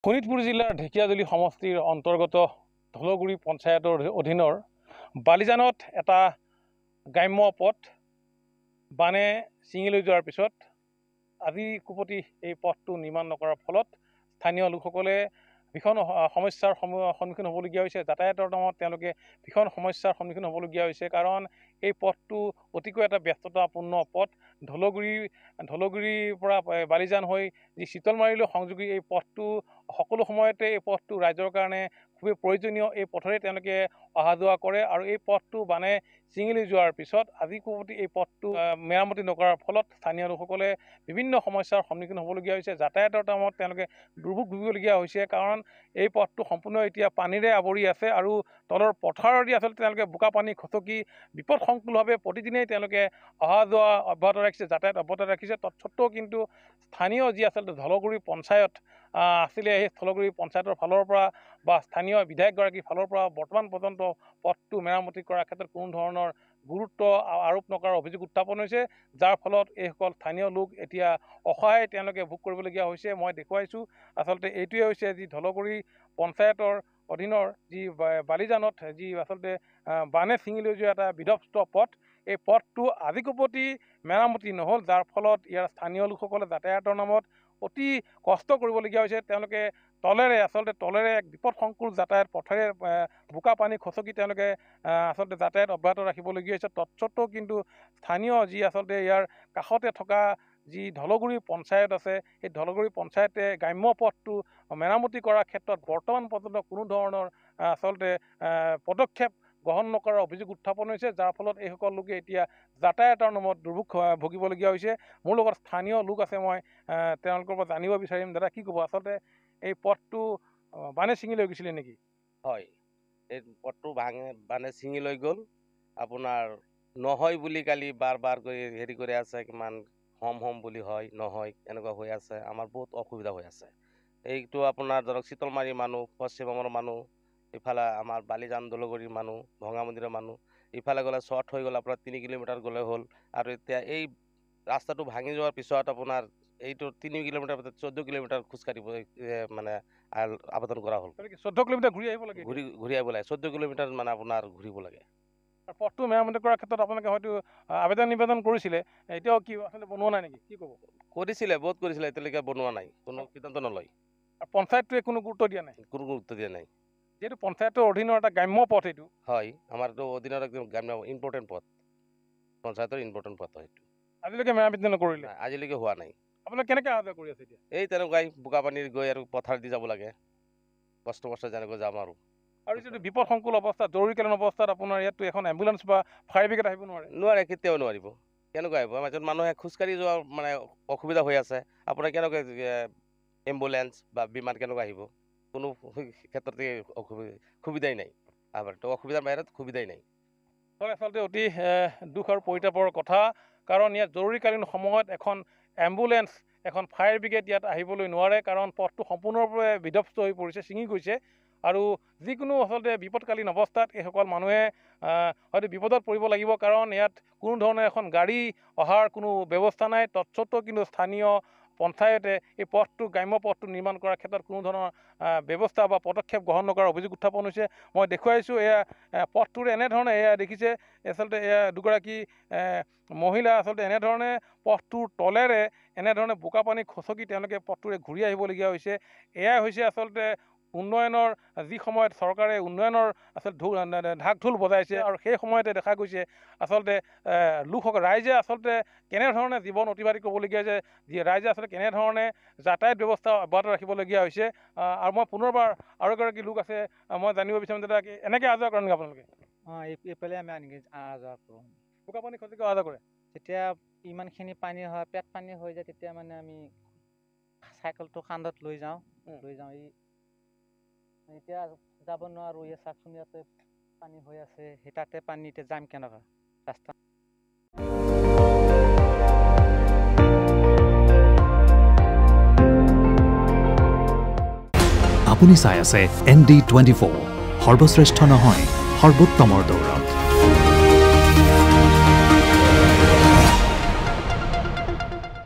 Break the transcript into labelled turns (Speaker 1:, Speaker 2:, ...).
Speaker 1: শোণিতপুৰ জিলাৰ ঢেকিয়াজুলি সমষ্টিৰ অন্তৰ্গত ধলগুৰি পঞ্চায়তৰ অধীনৰ বালিজানত এটা গ্ৰাম্য পথ বানে ছিঙি লৈ যোৱাৰ পিছত আজি কুপতি এই পথটো নিৰ্মাণ নকৰাৰ ফলত স্থানীয় লোকসকলে ভীষণ সমস্যাৰ সন্মুখীন হ'বলগীয়া হৈছে। যাতায়াতৰ নামত তেওঁলোকে ভীষণ সমস্যাৰ সন্মুখীন হ'বলগীয়া হৈছে, কাৰণ এই পথটো অতিকৈ এটা ব্যস্ততাপূৰ্ণ পথ। ধলগুৰিৰ পৰা বালিজান হৈ যি চিতলমাৰীলৈ সংযোগী এই পথটো সকলো সময়তে এই পথটো ৰাইজৰ কাৰণে খুবেই প্ৰয়োজনীয়। এই পথৰে তেওঁলোকে অহা যোৱা কৰে আৰু এই পথটো বানে ছিঙি লৈ যোৱাৰ পিছত আজি কুপতি এই পথটো মেৰামতি নকৰাৰ ফলত স্থানীয় লোকসকলে বিভিন্ন সমস্যাৰ সন্মুখীন হ'বলগীয়া হৈছে। যাতায়াতৰ নামত তেওঁলোকে দুৰ্ভোগ ভুগিবলগীয়া হৈছে, কাৰণ এই পথটো সম্পূৰ্ণ এতিয়া পানীৰে আৱৰি আছে আৰু তলৰ পথাৰেদি আচলতে তেওঁলোকে বোকা পানী খচকি বিপদসংকুলভাৱে প্ৰতিদিনেই তেওঁলোকে অহা যোৱা অব্যাহত ৰাখিছে, যাতায়াত অব্যাহত ৰাখিছে। তৎসত্ত্বেও কিন্তু স্থানীয় যি আচলতে ধলগুৰি পঞ্চায়ত আছিলে, সেই ধলগুৰি পঞ্চায়তৰ ফালৰ পৰা বা স্থানীয় বিধায়কগৰাকীৰ ফালৰ পৰা বৰ্তমান পৰ্যন্ত পথটো মেৰামতি কৰাৰ ক্ষেত্ৰত কোনো ধৰণৰ গুৰুত্ব আৰোপ নকৰাৰ অভিযোগ উত্থাপন হৈছে, যাৰ ফলত এইসকল স্থানীয় লোক এতিয়া অসহায় তেওঁলোকে ভোগ কৰিবলগীয়া হৈছে। মই দেখুৱাইছোঁ আচলতে এইটোৱে হৈছে যি ধলগুৰি পঞ্চায়তৰ অধীনৰ যি বালিজানত যি আচলতে বানে ছিঙি লৈ যোৱা এটা বিধ্বস্ত পথ, এই পথটো আজি কুপতি মেৰামতি নহ'ল, যাৰ ফলত ইয়াৰ স্থানীয় লোকসকলে যাতায়াতৰ নামত অতি কষ্ট কৰিবলগীয়া হৈছে। তেওঁলোকে তলেৰে এক বিপদসংকুল যাতায়াত পথেৰে বোকা পানী খচকি তেওঁলোকে আচলতে যাতায়াত অব্যাহত ৰাখিবলগীয়া হৈছে। তৎসত্ত্বেও কিন্তু স্থানীয় যি আচলতে ইয়াৰ কাষতে থকা যি ধলগুৰি পঞ্চায়ত আছে, সেই ধলগুৰি পঞ্চায়তে গ্ৰাম্য পথটো মেৰামতি কৰাৰ ক্ষেত্ৰত বৰ্তমান পৰ্যন্ত কোনো ধৰণৰ আচলতে পদক্ষেপ গ্ৰহণ নকৰাৰ অভিযোগ উত্থাপন হৈছে, যাৰ ফলত এইসকল লোকে এতিয়া যাতায়াতৰ নামত দুৰ্ভোগ ভুগিবলগীয়া হৈছে। মোৰ লগত স্থানীয় লোক আছে, মই তেওঁলোকৰ পৰা জানিব বিচাৰিম। দাদা, কি ক'ব? আচলতে এই পথটো বানে ছিঙি লৈ গৈছিলে নেকি?
Speaker 2: হয়, এই পথটো বানে ছিঙি লৈ গ'ল। আপোনাৰ নহয় বুলি কালি বাৰ কৰি কৰি আছে, কিমান হম বুলি হয় নহয়, এনেকুৱা হৈ আছে। আমাৰ বহুত অসুবিধা হৈ আছে। এইটো আপোনাৰ ধৰক চিতলমাৰী মানুহ, পশ্চিমবংগৰ মানুহ, ইফালে আমাৰ বালিজান ধলগুৰিৰ মানুহ, ভঙা মন্দিৰৰ মানুহ, ইফালে গ'লে শ্বৰ্ট হৈ গ'ল, আপোনাৰ 3 কিলোমিটাৰ গ'লে হ'ল। আৰু এতিয়া এই ৰাস্তাটো ভাঙি যোৱাৰ পিছত আপোনাৰ এইটো 3 কিলোমিটাৰ 14 কিলোমিটাৰ খোজকাঢ়িব মানে আবেদন কৰা হ'ল।
Speaker 1: 14 কিলোমিটাৰ ঘূৰি আহিব লাগে,
Speaker 2: ঘূৰি আহিব লাগে। 14 কিলোমিটাৰ মানে আপোনাৰ ঘূৰিব লাগে।
Speaker 1: পথটো মেৰামতি কৰাৰ ক্ষেত্ৰত আপোনালোকে হয়তো আবেদন নিবেদন কৰিছিলে, এতিয়াও কি আচলতে বনোৱা নাই নেকি? কি ক'ব?
Speaker 2: কৰিছিলে, বহুত কৰিছিলে, এতিয়ালৈকে বনোৱা নাই, কোনো সিদ্ধান্ত নলয়।
Speaker 1: পঞ্চায়তটোৱে কোনো গুৰুত্ব দিয়া নাই?
Speaker 2: কোনো গুৰুত্ব দিয়া নাই।
Speaker 1: যিহেতু পঞ্চায়তৰ অধীনৰ এটা গ্ৰাম্য পথ এইটো।
Speaker 2: হয়, আমাৰ এইটো অধীনৰ একদম গ্ৰাম্য ইম্পৰ্টেণ্ট পথ, পঞ্চায়তৰ ইম্পৰ্টেণ্ট পথ হয় এইটো।
Speaker 1: আজিলৈকে মেৰামতি নকৰিলে?
Speaker 2: আজিলৈকে হোৱা নাই।
Speaker 1: আপোনালোকে কেনেকৈ অহা যোৱা কৰি আছে এতিয়া?
Speaker 2: এই তেনেকুৱাই বোকা পানীৰ গৈ আৰু পথাৰ দি যাব লাগে, কষ্ট যেনেকৈ যাম আৰু
Speaker 1: যিটো বিপদসংকুল অৱস্থা, জৰুৰীকালীন অৱস্থাত আপোনাৰ ইয়াততো এখন এম্বুলেঞ্চ বা ফায়াৰ ব্ৰিগেড আহিব নোৱাৰে?
Speaker 2: কেতিয়াও নোৱাৰিব। কেনেকুৱা আহিব? এজন মানুহে খোজকাঢ়ি যোৱা মানে অসুবিধা হৈ আছে, আপোনাৰ কেনেকৈ এম্বুলেঞ্চ বা বিমান কেনেকুৱা আহিব? কোনো ক্ষেত্ৰতে সুবিধাই নাই। অসুবিধাৰ বাহিৰত সুবিধাই নাই।
Speaker 1: হয়, আচলতে অতি দুখ আৰু পৰিতাপৰ কথা, কাৰণ ইয়াত জৰুৰীকালীন সময়ত এখন এম্বুলেঞ্চ, এখন ফায়াৰ ব্ৰিগেড ইয়াত আহিবলৈ নোৱাৰে, কাৰণ পথটো সম্পূৰ্ণৰূপে বিধ্বস্ত হৈ পৰিছে, ছিঙি গৈছে। আৰু যিকোনো আচলতে বিপদকালীন অৱস্থাত এইসকল মানুহে হয়তো বিপদত পৰিব লাগিব, কাৰণ ইয়াত কোনো ধৰণৰ এখন গাড়ী অহাৰ কোনো ব্যৱস্থা নাই। তৎসত্ত্বেও কিন্তু স্থানীয় পঞ্চায়তে এই পথটো, গ্ৰাম্য পথটো নিৰ্মাণ কৰাৰ ক্ষেত্ৰত কোনো ধৰণৰ ব্যৱস্থা বা পদক্ষেপ গ্ৰহণ নকৰাৰ অভিযোগ উত্থাপন হৈছে। মই দেখুৱাইছোঁ এয়া পথটোৰে এনেধৰণে, এয়া দেখিছে আচলতে এয়া দুগৰাকী মহিলা আচলতে এনেধৰণে পথটোৰ তলেৰে এনেধৰণে বোকা পানী খচকি তেওঁলোকে পথটোৰে ঘূৰি আহিবলগীয়া হৈছে। এয়াই হৈছে আচলতে উন্নয়নৰ, যি সময়ত চৰকাৰে উন্নয়নৰ আচলতে ঢাক ঢোল বজাইছে, আৰু সেই সময়তে দেখা গৈছে আচলতে লোকসকল, ৰাইজে আচলতে কেনেধৰণে জীৱন অতিবাহিত কৰিবলগীয়া হৈছে, ৰাইজে আচলতে কেনেধৰণে যাতায়াত ব্যৱস্থা অব্যাহত ৰাখিবলগীয়া হৈছে। আৰু মই পুনৰবাৰ আৰু এগৰাকী লোক আছে, মই জানিব বিচাৰিম দাদা, এনেকৈ অহা যোৱা কৰে নেকি আপোনালোকে?
Speaker 3: এইফালে আমি অহা যোৱা কৰোঁ।
Speaker 1: বোকা পানী খচকি অহা যোৱা কৰে?
Speaker 3: যেতিয়া ইমানখিনি পানী হয়, পেট পানী হৈ যায়, তেতিয়া মানে আমি চাইকেলটো কান্ধত লৈ যাওঁ। এতিয়া যাব নোৱাৰোঁ। এই চাওকচোন, ইয়াতে পানী হৈ আছে, সেই তাতে পানী, এতিয়া যাম কেনেকুৱা ৰাস্তা?
Speaker 4: আপুনি চাই আছে ND24, সৰ্বশ্ৰেষ্ঠ নহয়, সৰ্বোত্তমৰ দৌৰ।